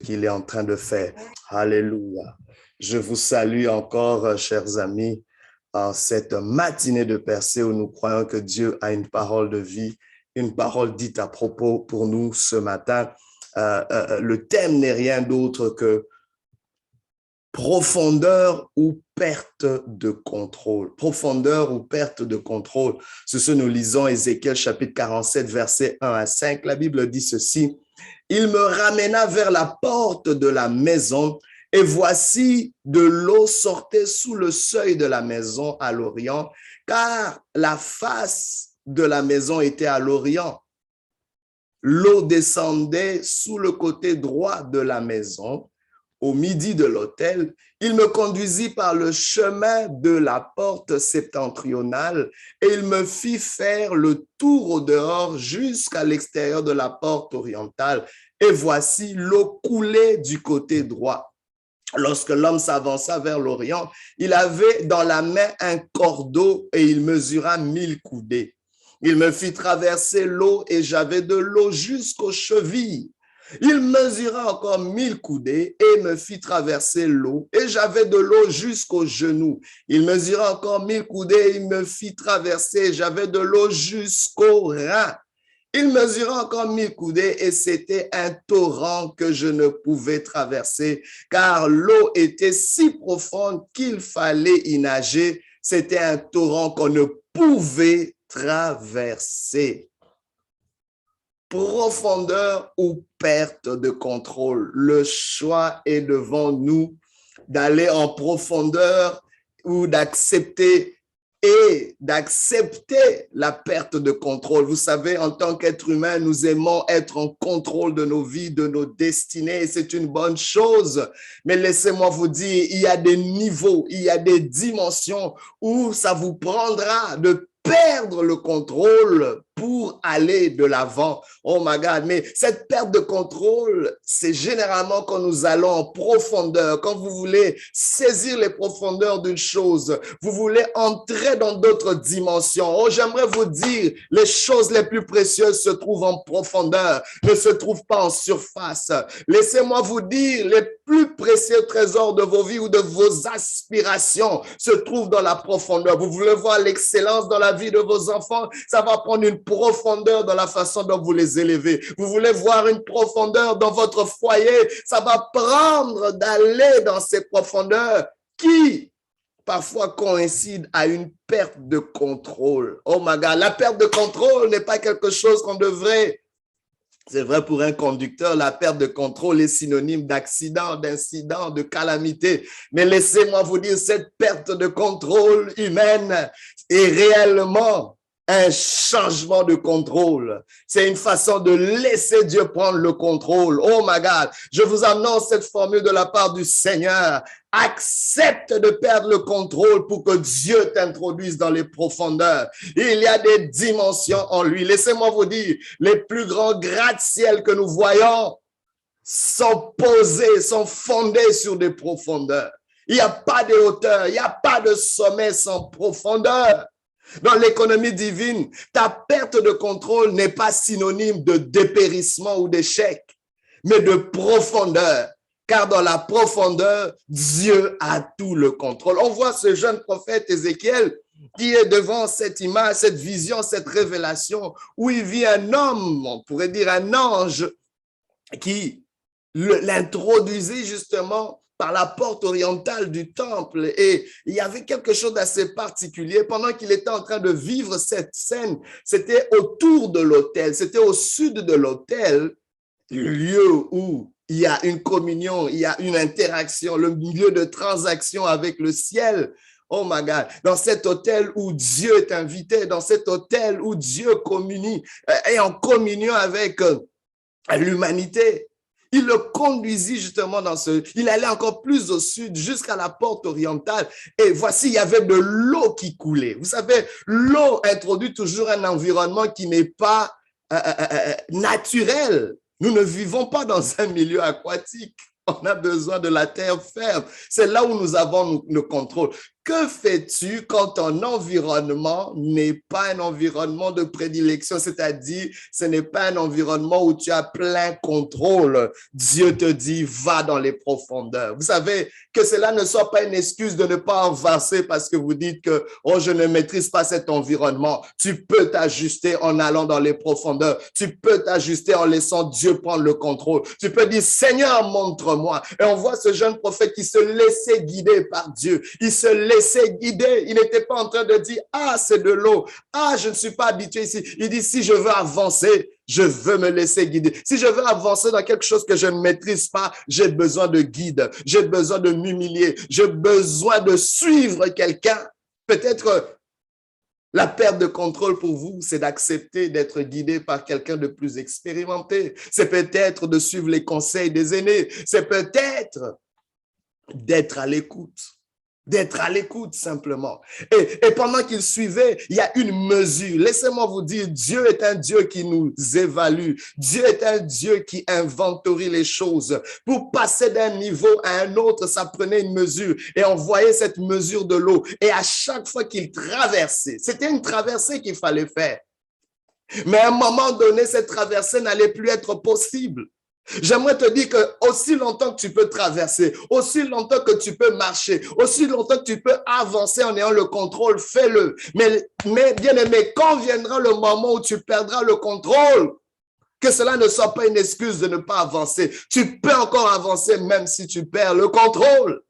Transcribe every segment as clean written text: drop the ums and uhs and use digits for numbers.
qu'il est en train de faire. Alléluia. Je vous salue encore, chers amis, en cette matinée de percée où nous croyons que Dieu a une parole de vie, une parole dite à propos pour nous ce matin. Le thème n'est rien d'autre que profondeur ou perte de contrôle. Profondeur ou perte de contrôle. C'est ce que nous lisons Ézéchiel chapitre 47, versets 1 à 5. La Bible dit ceci. Il me ramena vers la porte de la maison et voici de l'eau sortait sous le seuil de la maison à l'Orient, car la face de la maison était à l'Orient. L'eau descendait sous le côté droit de la maison, au midi de l'autel. Il me conduisit par le chemin de la porte septentrionale et il me fit faire le tour au dehors jusqu'à l'extérieur de la porte orientale. Et voici, l'eau coulait du côté droit. Lorsque l'homme s'avança vers l'Orient, il avait dans la main un cordeau et il mesura 1000 coudées. Il me fit traverser l'eau et j'avais de l'eau jusqu'aux chevilles. Il mesura encore 1000 coudées et me fit traverser l'eau et j'avais de l'eau jusqu'aux genoux. Il mesura encore 1000 coudées et il me fit traverser et j'avais de l'eau jusqu'aux reins. Il mesura encore 1000 coudées et c'était un torrent que je ne pouvais traverser car l'eau était si profonde qu'il fallait y nager. C'était un torrent qu'on ne pouvait traverser. Profondeur ou perte de contrôle. Le choix est devant nous d'aller en profondeur ou d'accepter la perte de contrôle. Vous savez, en tant qu'être humain, nous aimons être en contrôle de nos vies, de nos destinées, et c'est une bonne chose. Mais laissez-moi vous dire, il y a des niveaux, il y a des dimensions où ça vous prendra de perdre le contrôle pour aller de l'avant. Oh my God, mais cette perte de contrôle, c'est généralement quand nous allons en profondeur, quand vous voulez saisir les profondeurs d'une chose, vous voulez entrer dans d'autres dimensions. Oh, j'aimerais vous dire, les choses les plus précieuses se trouvent en profondeur, ne se trouvent pas en surface. Laissez-moi vous dire, les plus précieux trésors de vos vies ou de vos aspirations se trouvent dans la profondeur. Vous voulez voir l'excellence dans la vie de vos enfants, ça va prendre une profondeur dans la façon dont vous les élevez. Vous voulez voir une profondeur dans votre foyer, ça va prendre d'aller dans ces profondeurs qui parfois coïncident à une perte de contrôle. Oh my God, la perte de contrôle n'est pas quelque chose qu'on devrait. C'est vrai pour un conducteur, la perte de contrôle est synonyme d'accident, d'incident, de calamité. Mais laissez-moi vous dire, cette perte de contrôle humaine est réellement un changement de contrôle. C'est une façon de laisser Dieu prendre le contrôle. Oh my God, je vous annonce cette formule de la part du Seigneur. Accepte de perdre le contrôle pour que Dieu t'introduise dans les profondeurs. Il y a des dimensions en lui. Laissez-moi vous dire, les plus grands gratte-ciel que nous voyons sont posés, sont fondés sur des profondeurs. Il n'y a pas de hauteur, il n'y a pas de sommet sans profondeur. Dans l'économie divine, ta perte de contrôle n'est pas synonyme de dépérissement ou d'échec, mais de profondeur. Car dans la profondeur, Dieu a tout le contrôle. On voit ce jeune prophète Ézéchiel qui est devant cette image, cette vision, cette révélation, où il vit un homme, on pourrait dire un ange, qui l'introduisit justement par la porte orientale du temple. Et il y avait quelque chose d'assez particulier. Pendant qu'il était en train de vivre cette scène, c'était autour de l'autel, c'était au sud de l'autel, le lieu où il y a une communion, il y a une interaction, le lieu de transaction avec le ciel. Oh my God, dans cet hôtel où Dieu est invité, dans cet hôtel où Dieu communie, est en communion avec l'humanité. Il le conduisit justement il allait encore plus au sud jusqu'à la porte orientale et voici, il y avait de l'eau qui coulait. Vous savez, l'eau introduit toujours un environnement qui n'est pas naturel. Nous ne vivons pas dans un milieu aquatique. On a besoin de la terre ferme. C'est là où nous avons le contrôle. Que fais-tu quand ton environnement n'est pas un environnement de prédilection, c'est-à-dire ce n'est pas un environnement où tu as plein contrôle? Dieu te dit, va dans les profondeurs. Vous savez, que cela ne soit pas une excuse de ne pas avancer parce que vous dites que, oh, je ne maîtrise pas cet environnement. Tu peux t'ajuster en allant dans les profondeurs. Tu peux t'ajuster en laissant Dieu prendre le contrôle. Tu peux dire, Seigneur, montre-moi. Et on voit ce jeune prophète qui se laissait guider par Dieu. Il se laissait guider. Il n'était pas en train de dire, ah, c'est de l'eau. Ah, je ne suis pas habitué ici. Il dit, si je veux avancer, je veux me laisser guider. Si je veux avancer dans quelque chose que je ne maîtrise pas, j'ai besoin de guide. J'ai besoin de m'humilier. J'ai besoin de suivre quelqu'un. Peut-être la perte de contrôle pour vous, c'est d'accepter d'être guidé par quelqu'un de plus expérimenté. C'est peut-être de suivre les conseils des aînés. C'est peut-être d'être à l'écoute. D'être à l'écoute simplement. Et pendant qu'il suivait, il y a une mesure. Laissez-moi vous dire, Dieu est un Dieu qui nous évalue. Dieu est un Dieu qui inventorie les choses. Pour passer d'un niveau à un autre, ça prenait une mesure. Et on voyait cette mesure de l'eau. Et à chaque fois qu'il traversait, c'était une traversée qu'il fallait faire. Mais à un moment donné, cette traversée n'allait plus être possible. J'aimerais te dire que aussi longtemps que tu peux traverser, aussi longtemps que tu peux marcher, aussi longtemps que tu peux avancer en ayant le contrôle, fais-le. Mais bien aimé, quand viendra le moment où tu perdras le contrôle, que cela ne soit pas une excuse de ne pas avancer. Tu peux encore avancer même si tu perds le contrôle.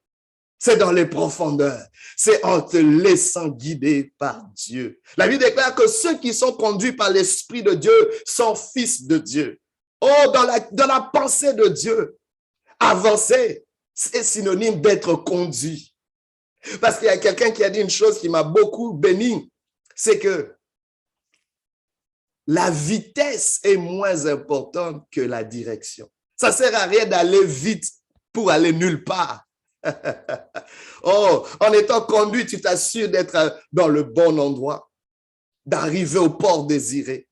C'est dans les profondeurs. C'est en te laissant guider par Dieu. La Bible déclare que ceux qui sont conduits par l'Esprit de Dieu sont fils de Dieu. Oh, dans la pensée de Dieu, avancer, c'est synonyme d'être conduit. Parce qu'il y a quelqu'un qui a dit une chose qui m'a beaucoup béni, c'est que la vitesse est moins importante que la direction. Ça ne sert à rien d'aller vite pour aller nulle part. Oh, en étant conduit, tu t'assures d'être dans le bon endroit, d'arriver au port désiré.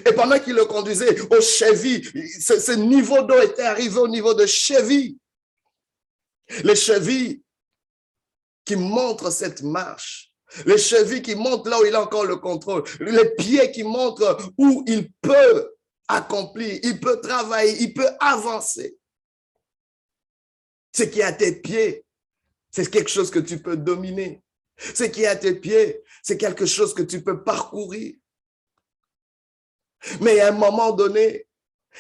Et pendant qu'il le conduisait aux chevilles, ce niveau d'eau était arrivé au niveau de chevilles. Les chevilles qui montrent cette marche. Les chevilles qui montrent là où il a encore le contrôle. Les pieds qui montrent où il peut accomplir, il peut travailler, il peut avancer. Ce qui est à tes pieds, c'est quelque chose que tu peux dominer. Ce qui est à tes pieds, c'est quelque chose que tu peux parcourir. Mais à un moment donné,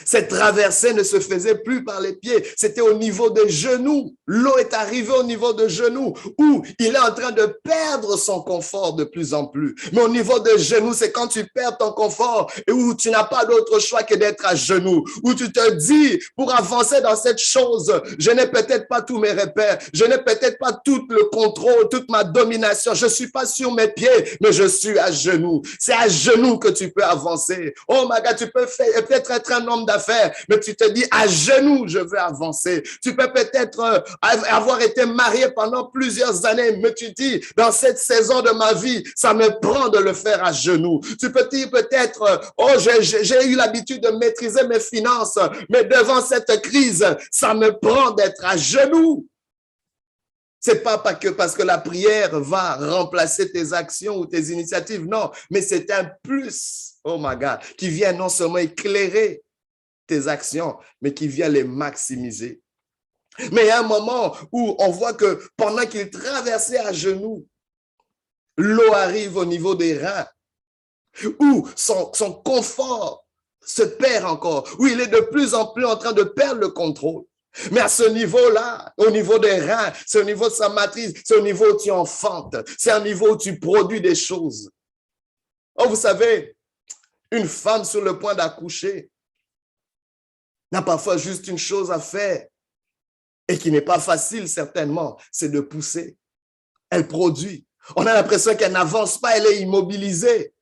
cette traversée ne se faisait plus par les pieds, c'était au niveau des genoux. L'eau est arrivée au niveau des genoux, où il est en train de perdre son confort de plus en plus. Mais au niveau des genoux, c'est quand tu perds ton confort et où tu n'as pas d'autre choix que d'être à genoux, où tu te dis, pour avancer dans cette chose, je n'ai peut-être pas tous mes repères, je n'ai peut-être pas tout le contrôle, toute ma domination, je suis pas sur mes pieds, mais je suis à genoux. C'est à genoux que tu peux avancer. Oh my God, tu peux peut-être être un homme d'affaires, mais tu te dis, à genoux, je veux avancer. Tu peux peut-être avoir été marié pendant plusieurs années, mais tu dis, dans cette saison de ma vie, ça me prend de le faire à genoux. Tu peux dire peut-être, oh, j'ai eu l'habitude de maîtriser mes finances, mais devant cette crise, ça me prend d'être à genoux. C'est pas parce que la prière va remplacer tes actions ou tes initiatives, non, mais c'est un plus, oh my God, qui vient non seulement éclairer tes actions, mais qui vient les maximiser. Mais il y a un moment où on voit que pendant qu'il traversait à genoux, l'eau arrive au niveau des reins, où son confort se perd encore, où il est de plus en plus en train de perdre le contrôle. Mais à ce niveau-là, au niveau des reins, c'est au niveau de sa matrice, c'est au niveau où tu enfantes, c'est un niveau où tu produis des choses. Oh, vous savez, une femme sur le point d'accoucher n'a parfois juste une chose à faire et qui n'est pas facile certainement, c'est de pousser. Elle produit. On a l'impression qu'elle n'avance pas, elle est immobilisée.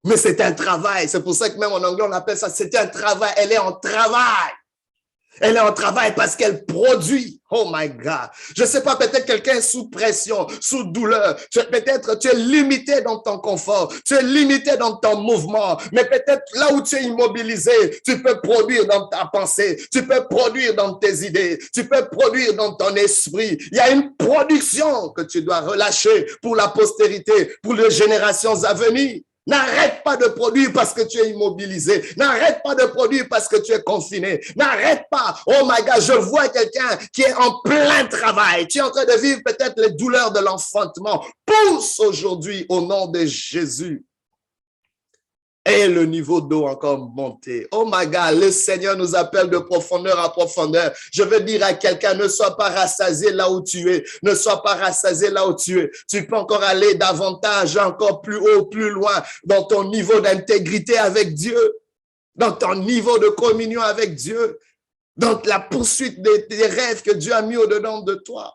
Mais c'est un travail. C'est pour ça que même en anglais, on appelle ça, c'est un travail. Elle est en travail. Elle est en travail parce qu'elle produit. Oh my God. Je ne sais pas, peut-être quelqu'un est sous pression, sous douleur. Peut-être tu es limité dans ton confort. Tu es limité dans ton mouvement. Mais peut-être là où tu es immobilisé, tu peux produire dans ta pensée. Tu peux produire dans tes idées. Tu peux produire dans ton esprit. Il y a une production que tu dois relâcher pour la postérité, pour les générations à venir. N'arrête pas de produire parce que tu es immobilisé. N'arrête pas de produire parce que tu es confiné. N'arrête pas. Oh my God, je vois quelqu'un qui est en plein travail. Tu es en train de vivre peut-être les douleurs de l'enfantement. Pousse aujourd'hui au nom de Jésus. Et le niveau d'eau encore monté. Oh my God, le Seigneur nous appelle de profondeur à profondeur. Je veux dire à quelqu'un, ne sois pas rassasié là où tu es. Ne sois pas rassasié là où tu es. Tu peux encore aller davantage, encore plus haut, plus loin dans ton niveau d'intégrité avec Dieu, dans ton niveau de communion avec Dieu, dans la poursuite des rêves que Dieu a mis au-dedans de toi.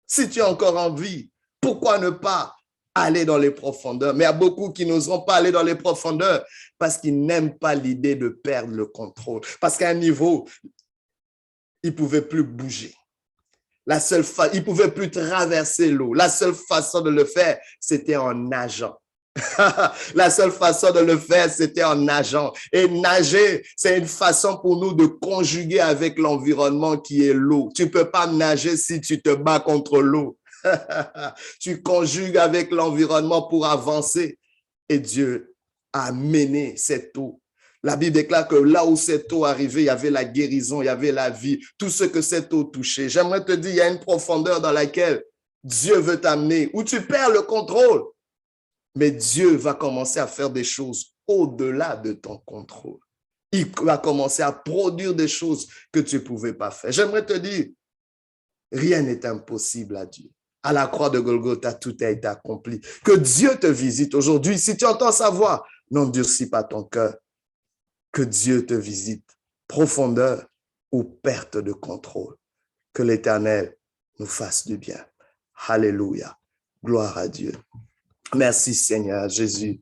Si tu es encore en vie, pourquoi ne pas aller dans les profondeurs? Mais il y a beaucoup qui n'oseront pas aller dans les profondeurs parce qu'ils n'aiment pas l'idée de perdre le contrôle. Parce qu'à un niveau, ils ne pouvaient plus bouger. Ils ne pouvaient plus traverser l'eau. La seule façon de le faire, c'était en nageant. La seule façon de le faire, c'était en nageant. Et nager, c'est une façon pour nous de conjuguer avec l'environnement qui est l'eau. Tu ne peux pas nager si tu te bats contre l'eau. Tu conjugues avec l'environnement pour avancer. Et Dieu a mené cette eau. La Bible déclare que là où cette eau arrivait, il y avait la guérison, il y avait la vie, tout ce que cette eau touchait. J'aimerais te dire, il y a une profondeur dans laquelle Dieu veut t'amener, où tu perds le contrôle. Mais Dieu va commencer à faire des choses au-delà de ton contrôle. Il va commencer à produire des choses que tu ne pouvais pas faire. J'aimerais te dire, rien n'est impossible à Dieu. À la croix de Golgotha, tout a été accompli. Que Dieu te visite aujourd'hui. Si tu entends sa voix, n'endurcis pas ton cœur. Que Dieu te visite. Profondeur ou perte de contrôle. Que l'Éternel nous fasse du bien. Alléluia. Gloire à Dieu. Merci Seigneur Jésus.